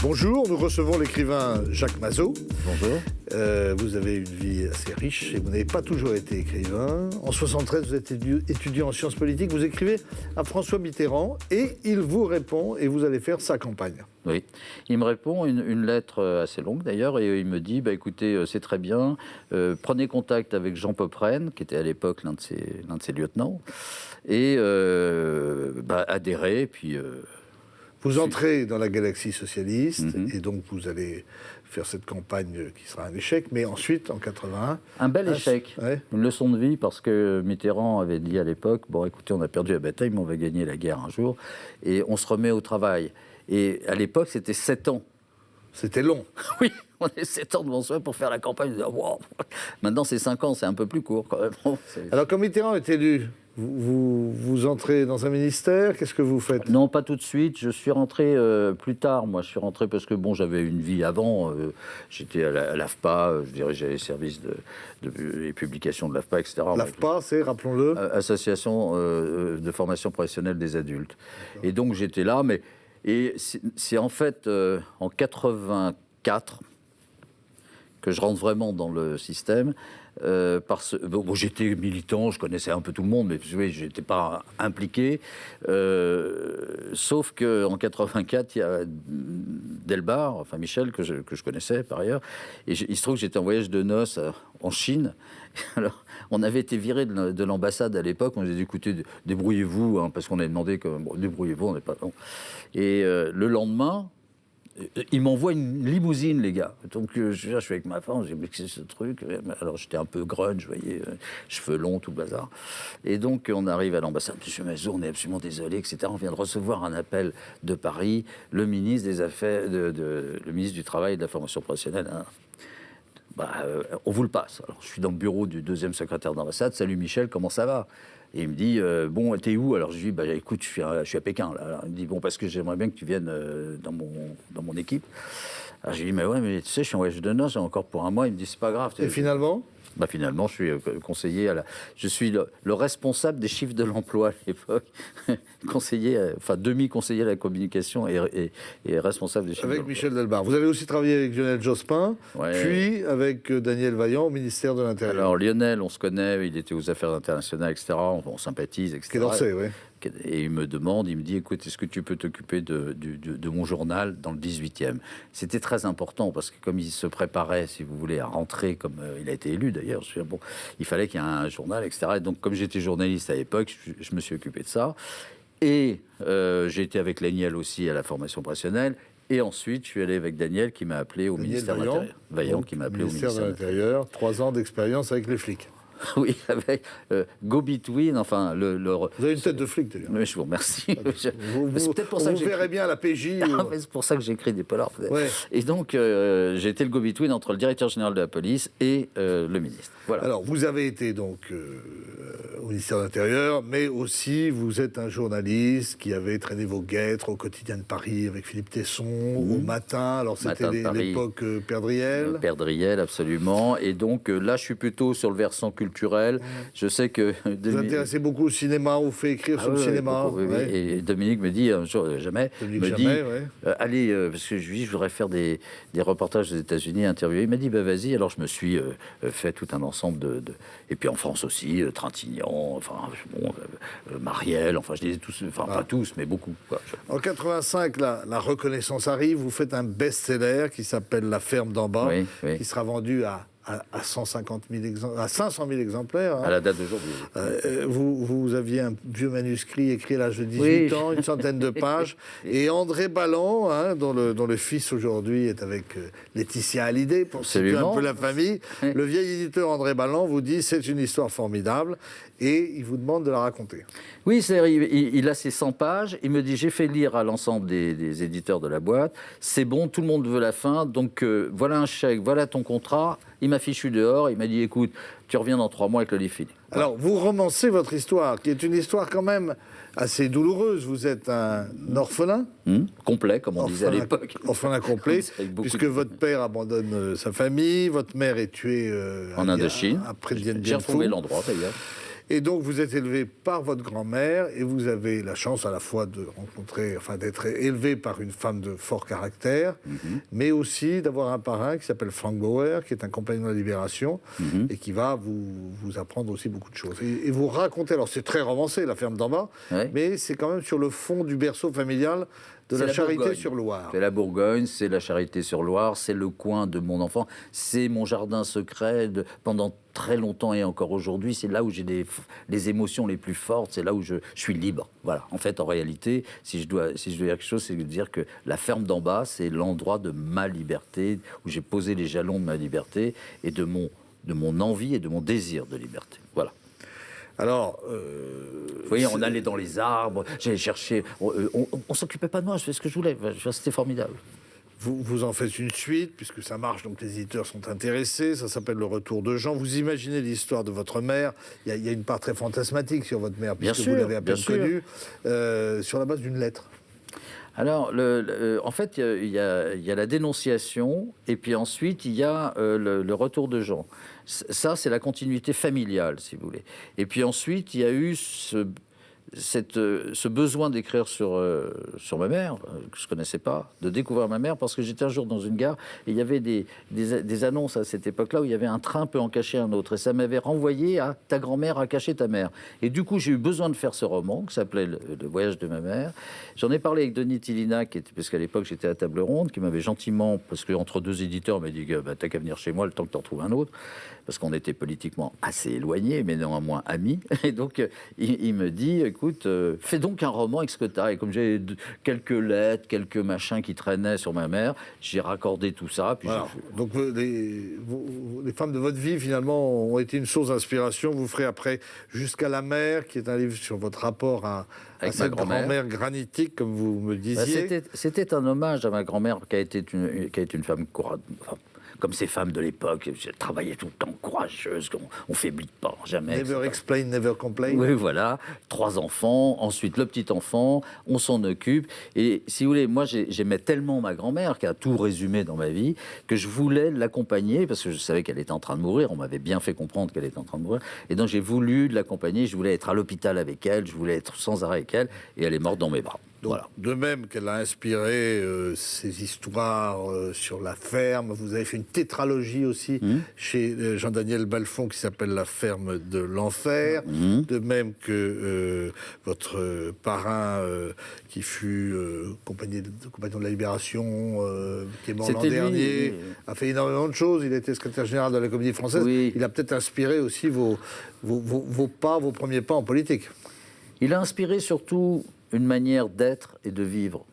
Bonjour, nous recevons l'écrivain Jacques Mazot. Bonjour. Vous avez une vie assez riche et vous n'avez pas toujours été écrivain. En 1973, vous êtes étudiant en sciences politiques. Vous écrivez à François Mitterrand et il vous répond et vous allez faire sa campagne. Oui, il me répond une lettre assez longue d'ailleurs et il me dit écoutez, c'est très bien, prenez contact avec Jean Poprennes, qui était à l'époque l'un de ses lieutenants, et adhérez, puis... Vous entrez dans la galaxie socialiste et donc vous allez faire cette campagne qui sera un échec, mais ensuite, en 81... Un bel échec, ouais. Une leçon de vie, parce que Mitterrand avait dit à l'époque, bon écoutez, on a perdu la bataille, mais on va gagner la guerre un jour, et on se remet au travail. Et à l'époque, c'était 7 ans. C'était long. Oui, on a 7 ans devant soi pour faire la campagne. Wow. Maintenant, c'est 5 ans, c'est un peu plus court quand même. Alors, quand Mitterrand est élu, vous entrez dans un ministère, qu'est-ce que vous faites? Non, pas tout de suite. Je suis rentré plus tard. Moi, je suis rentré parce que j'avais une vie avant. J'étais à l'AFPA, je dirigeais les services les publications de l'AFPA, etc. L'AFPA, c'est, rappelons-le, Association de formation professionnelle des adultes. Et donc, j'étais là, et c'est en fait en 84 que je rentre vraiment dans le système. J'étais militant, je connaissais un peu tout le monde, mais je n'étais pas impliqué. Sauf qu'en 84, il y a Delbar, enfin Michel, que je connaissais par ailleurs. Et il se trouve que j'étais en voyage de noces en Chine. Alors, on avait été viré de l'ambassade à l'époque. On nous a dit écoutez, débrouillez-vous, hein, parce qu'on avait demandé que débrouillez-vous, on n'est pas. Bon. Et le lendemain, il m'envoie une limousine, les gars. Donc, je suis avec ma femme, j'ai dit, c'est ce truc. Alors, j'étais un peu grunge, vous voyez, cheveux longs, tout le bazar. Et donc, on arrive à l'ambassade. Monsieur Mazot, on est absolument désolé, etc. On vient de recevoir un appel de Paris. Le ministre des Affaires, le ministre du Travail et de la formation professionnelle, hein, on vous le passe. Alors, je suis dans le bureau du deuxième secrétaire d'ambassade. Salut Michel, comment ça va? Et il me dit, t'es où? Alors je lui dis, écoute, je suis à Pékin. Là. Il me dit, parce que j'aimerais bien que tu viennes dans mon équipe. Alors je lui dis, mais tu sais, je suis en voyage de noces, encore pour un mois. Il me dit, c'est pas grave. Et finalement? Finalement, je suis conseiller je suis le responsable des chiffres de l'emploi à l'époque, conseiller, demi-conseiller à la communication et responsable des chiffres. Avec Michel Delbar. Vous avez aussi travaillé avec Lionel Jospin, puis avec Daniel Vaillant au ministère de l'Intérieur. Alors Lionel, on se connaît, il était aux affaires internationales, etc. On sympathise, etc. Quai d'Orsay, oui. Et il me dit, écoute, est-ce que tu peux t'occuper de mon journal dans le 18e? C'était très important, parce que comme il se préparait, si vous voulez, à rentrer, comme il a été élu d'ailleurs, il fallait qu'il y ait un journal, etc. Et donc, comme j'étais journaliste à l'époque, je me suis occupé de ça. Et j'ai été avec Léniel aussi à la formation professionnelle. Et ensuite, je suis allé avec Daniel, qui m'a appelé au ministère de l'Intérieur. Vaillant, qui m'a appelé au ministère de l'Intérieur. 3 ans d'expérience avec les flics. Oui, avec Go-Between, enfin... Vous avez une tête de flic, d'ailleurs. Oui, je vous remercie. Vous verrez bien à la PJ. C'est pour ça que j'écris des polars. Ouais. Et donc, j'ai été le go-between entre le directeur général de la police et le ministre. Voilà. Alors, vous avez été donc au ministère de l'Intérieur, mais aussi vous êtes un journaliste qui avait traîné vos guêtres au quotidien de Paris avec Philippe Tesson, au Matin. Alors, c'était l'époque Perdriel. Perdriel, absolument. Et donc, là, je suis plutôt sur le versant culturel. Je sais que... Vous vous intéressez beaucoup au cinéma, vous fait écrire sur le cinéma. Beaucoup, oui. Et Dominique me dit, un jour, allez, parce que je voudrais faire des reportages aux États-Unis, interviewer. Il m'a dit, vas-y. Alors je me suis fait tout un ensemble et puis en France aussi, Trintignant, Marielle, je disais tous, pas tous, mais beaucoup. Quoi. En 85, la reconnaissance arrive. Vous faites un best-seller qui s'appelle La ferme d'en bas, qui sera vendu à 150 000 exemplaires, à 500 000 exemplaires. Hein. À la date d'aujourd'hui. Vous aviez un vieux manuscrit écrit à l'âge de 18 ans, une centaine de pages. Et André Balland, hein, dont le fils aujourd'hui est avec Laetitia Hallyday, pour citer un peu la famille. Le vieil éditeur André Balland vous dit c'est une histoire formidable et il vous demande de la raconter. Oui, il a ses 100 pages. Il me dit j'ai fait lire à l'ensemble des éditeurs de la boîte. C'est bon, tout le monde veut la fin. Donc voilà un chèque, voilà ton contrat. Il m'a fichu dehors, il m'a dit écoute, tu reviens dans 3 mois avec le livre fini. Alors, vous romancez votre histoire, qui est une histoire quand même assez douloureuse. Vous êtes un orphelin. Complet, comme on disait à l'époque. Orphelin complet, puisque votre père abandonne sa famille, votre mère est tuée en Indochine. Après Dien Bien Phu. J'ai retrouvé l'endroit d'ailleurs. Et donc, vous êtes élevé par votre grand-mère et vous avez la chance à la fois de rencontrer, enfin d'être élevé par une femme de fort caractère, mais aussi d'avoir un parrain qui s'appelle Frank Bauer, qui est un compagnon de la Libération et qui va vous apprendre aussi beaucoup de choses. Et vous racontez, alors c'est très romancé, La ferme d'en bas, mais c'est quand même sur le fond du berceau familial de la Charité-sur-Loire. C'est la Bourgogne, c'est la Charité-sur-Loire, c'est le coin de mon enfant, c'est mon jardin secret pendant très longtemps et encore aujourd'hui. C'est là où j'ai les émotions les plus fortes, c'est là où je suis libre. Voilà. En fait, en réalité, si je dois dire quelque chose, c'est de dire que la ferme d'en bas, c'est l'endroit de ma liberté, où j'ai posé les jalons de ma liberté et de mon envie et de mon désir de liberté. Voilà. Alors, vous voyez, on allait dans les arbres, j'allais chercher, on s'occupait pas de moi, je fais ce que je voulais, c'était formidable. Vous en faites une suite, puisque ça marche, donc les éditeurs sont intéressés, ça s'appelle Le Retour de Jean. Vous imaginez l'histoire de votre mère, il y a une part très fantasmatique sur votre mère, puisque vous l'avez à peine connue, sur la base d'une lettre. Alors, en fait, il y a la dénonciation, et puis ensuite, il y a le retour de Jean. Ça, c'est la continuité familiale, si vous voulez. Et puis ensuite, il y a eu ce besoin d'écrire sur ma mère, que je ne connaissais pas, de découvrir ma mère, parce que j'étais un jour dans une gare, et il y avait des annonces à cette époque-là, où il y avait un train peut en cacher un autre, et ça m'avait renvoyé à ta grand-mère a caché ta mère. Et du coup, j'ai eu besoin de faire ce roman, qui s'appelait le voyage de ma mère. J'en ai parlé avec Denis Tillina, parce qu'à l'époque, j'étais à table ronde, qui m'avait gentiment, parce qu'entre deux éditeurs, m'a dit bah, t'as qu'à venir chez moi le temps que t'en trouves un autre, parce qu'on était politiquement assez éloignés, mais néanmoins amis. Et donc, il me dit, écoute, fais donc un roman avec ce que t'as. Et comme j'ai quelques lettres, quelques machins qui traînaient sur ma mère, j'ai raccordé tout ça. Puis voilà. Donc, les femmes de votre vie, finalement, ont été une source d'inspiration. Vous ferez après Jusqu'à la mer, qui est un livre sur votre rapport à cette grand-mère granitique, comme vous me disiez. C'était un hommage à ma grand-mère, qui a été une femme courageuse. Comme ces femmes de l'époque, j'ai travaillé tout le temps, courageuse, on ne faiblit pas, jamais. Never explain, never complain. Oui, voilà. 3 enfants, ensuite le petit enfant, on s'en occupe. Et si vous voulez, moi, j'aimais tellement ma grand-mère, qui a tout résumé dans ma vie, que je voulais l'accompagner, parce que je savais qu'elle était en train de mourir, on m'avait bien fait comprendre qu'elle était en train de mourir. Et donc, j'ai voulu l'accompagner, je voulais être à l'hôpital avec elle, je voulais être sans arrêt avec elle, et elle est morte dans mes bras. Donc, voilà. De même qu'elle a inspiré ces histoires sur la ferme, vous avez fait une tétralogie aussi chez Jean-Daniel Balfon qui s'appelle La ferme de l'enfer. De même que votre parrain qui fut compagnon de la Libération, qui est mort l'an dernier, a fait énormément de choses. Il était secrétaire général de la Comédie Française. Oui. Il a peut-être inspiré aussi vos premiers pas en politique. Il a inspiré surtout une manière d'être et de vivre.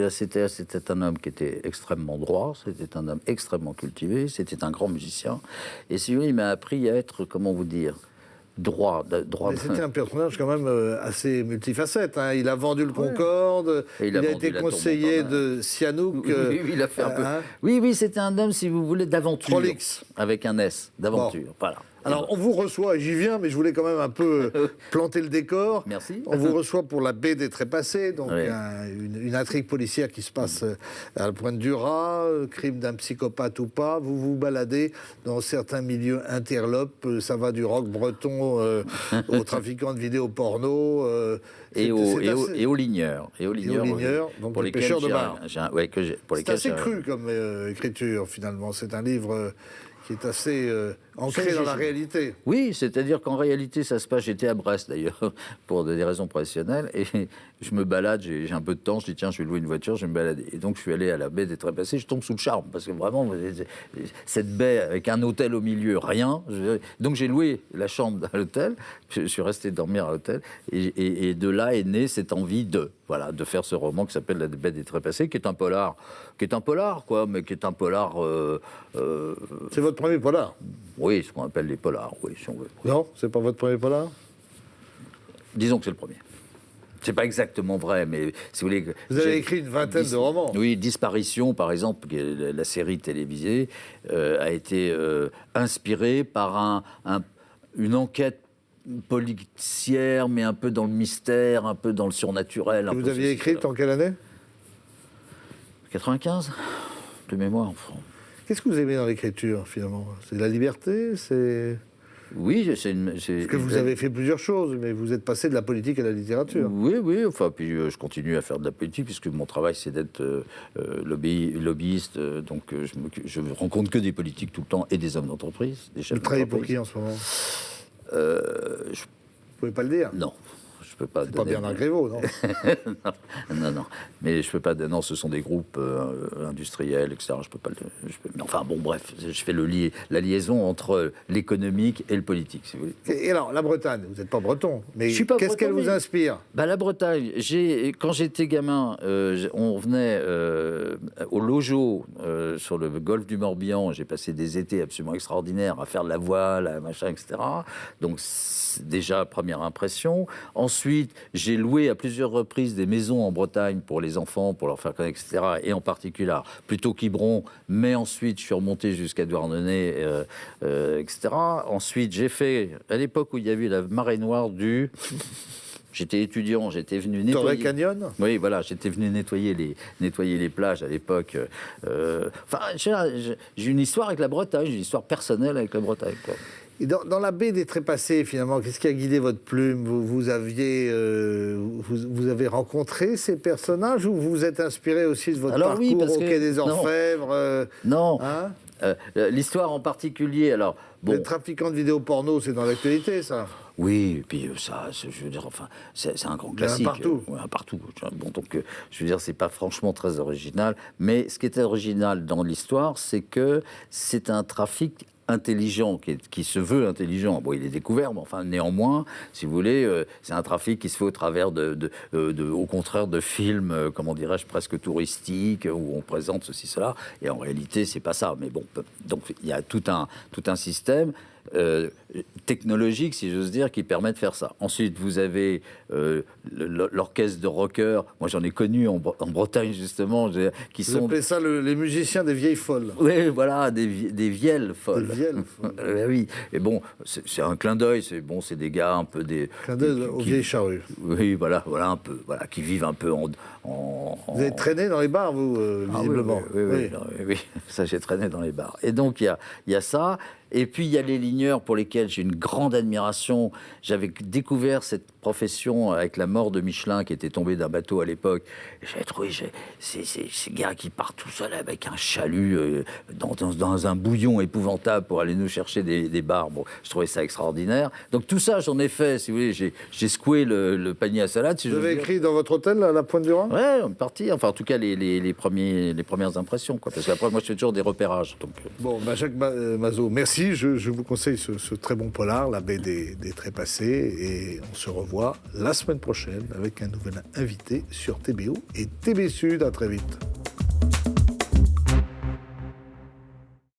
C'était un homme qui était extrêmement droit, c'était un homme extrêmement cultivé, c'était un grand musicien. Et si vous voulez, il m'a appris à être, comment vous dire, droit. Mais c'était un personnage quand même assez multifacette. Hein. Il a vendu le Concorde, il a été conseiller de Sihanouk. Oui, il a fait un peu. Oui, c'était un homme, si vous voulez, d'aventure. Prolix. Avec un S, d'aventure. Bon. Voilà. Alors, on vous reçoit, et j'y viens, mais je voulais quand même un peu planter le décor. Merci. On vous reçoit pour La Baie des Trépassés, donc une intrigue policière qui se passe à la Pointe du Raz, crime d'un psychopathe ou pas. Vous vous baladez dans certains milieux interlopes, ça va du rock breton aux trafiquants de vidéos porno. Et aux ligneurs. Donc pour les pêcheurs de bar. C'est assez cru comme écriture, finalement. C'est un livre qui est assez ancré dans la réalité. Oui, c'est-à-dire qu'en réalité, ça se passe... J'étais à Brest, d'ailleurs, pour des raisons professionnelles, et je me balade, j'ai un peu de temps, je dis, tiens, je vais louer une voiture, je vais me balader. Et donc, je suis allé à la baie des Trépassés, je tombe sous le charme, parce que vraiment, cette baie avec un hôtel au milieu, rien. Donc, j'ai loué la chambre à l'hôtel, je suis resté dormir à l'hôtel, et de là est née cette envie de faire ce roman qui s'appelle La baie des Trépassés, qui est un polar, quoi, mais qui est un polar... C'est votre premier polar? Oui, ce qu'on appelle les polars, oui, si on veut. Non, c'est pas votre premier polar? Disons que c'est le premier. C'est pas exactement vrai, mais si vous voulez... Vous avez écrit une vingtaine de romans. Oui, Disparition, par exemple, la série télévisée, a été inspirée par une enquête policière, mais un peu dans le mystère, un peu dans le surnaturel. Vous aviez écrit en quelle année? 95, de mémoire, enfin. Qu'est-ce que vous aimez dans l'écriture, finalement? C'est la liberté? C'est Oui, Parce que vous avez fait plusieurs choses, mais vous êtes passé de la politique à la littérature. Oui, enfin, puis je continue à faire de la politique, puisque mon travail, c'est d'être lobbyiste, donc je rencontre que des politiques tout le temps, et des hommes d'entreprise, des chefs d'entreprise. Vous travaillez pour qui en ce moment? Vous pouvez pas le dire? Non. Je peux pas. C'est pas Bernard Grévaux, non? non. Mais je peux pas. Non, ce sont des groupes industriels, etc. Je peux pas. Mais enfin, bon, bref, je fais la liaison entre l'économique et le politique, si vous voulez. Et alors, la Bretagne, vous n'êtes pas breton, mais qu'est-ce qu'elle vous inspire? La Bretagne, quand j'étais gamin, on venait au Lojo, sur le golfe du Morbihan. J'ai passé des étés absolument extraordinaires à faire de la voile, machin, etc. Donc, déjà, première impression. Ensuite, j'ai loué à plusieurs reprises des maisons en Bretagne pour les enfants, pour leur faire connaître, etc. Et en particulier, plutôt Quiberon, mais ensuite, je suis remonté jusqu'à Douarnenez, etc. Ensuite, j'ai fait, à l'époque où il y a eu la marée noire J'étais étudiant, j'étais venu nettoyer... Torrey Canyon? Oui, voilà, j'étais venu nettoyer les plages à l'époque. Enfin, j'ai une histoire avec la Bretagne, j'ai une histoire personnelle avec la Bretagne, quoi. Et dans la baie des Trépassés, finalement, qu'est-ce qui a guidé votre plume? Vous avez rencontré ces personnages ou vous vous êtes inspiré aussi de votre parcours au Quai des Orfèvres? Non. Hein? L'histoire en particulier, alors... Bon. Les trafiquants de vidéos porno, c'est dans l'actualité, ça? Oui, et puis ça, je veux dire, enfin, c'est un grand classique. Partout. Partout. Bon, donc, je veux dire, c'est pas franchement très original. Mais ce qui est original dans l'histoire, c'est que c'est un trafic intelligent, qui se veut intelligent. Bon, il est découvert, mais enfin, néanmoins, si vous voulez, c'est un trafic qui se fait au travers au contraire, de films, comment dirais-je, presque touristiques, où on présente ceci, cela. Et en réalité, c'est pas ça. Mais bon, donc, il y a tout un système technologique, si j'ose dire, qui permet de faire ça. Ensuite, vous avez l'orchestre de rockers. Moi, j'en ai connu en Bretagne, justement, qui sont... Vous appelez ça les musiciens des vieilles folles? Oui, voilà, des vielles folles. Des vielles folles. Oui, et bon, c'est un clin d'œil, c'est des gars un peu des... Clin d'œil aux vieilles charrues. Oui, voilà, un peu, qui vivent un peu Vous avez traîné dans les bars, vous, visiblement? Oui, ça, j'ai traîné dans les bars. Et donc, il y a ça. Et puis, il y a les ligneurs pour lesquels j'ai une grande admiration. J'avais découvert cette profession avec la mort de Michelin, qui était tombé d'un bateau à l'époque. J'avais trouvé ces gars qui partent tout seuls avec un chalut dans un bouillon épouvantable pour aller nous chercher des bars. Bon, je trouvais ça extraordinaire. Donc, tout ça, j'en ai fait, si vous voulez. J'ai secoué le panier à salade. Si vous avez écrit dans votre hôtel, à la Pointe du Rhin? Oui, on est parti. Enfin, en tout cas, les premières impressions, quoi. Parce qu'après, moi, je fais toujours des repérages. Donc... Bon, Jacques Mazot, merci. Je vous conseille ce très bon polar, La baie des Trépassés, et on se revoit la semaine prochaine avec un nouvel invité sur TBO et TB Sud. À très vite.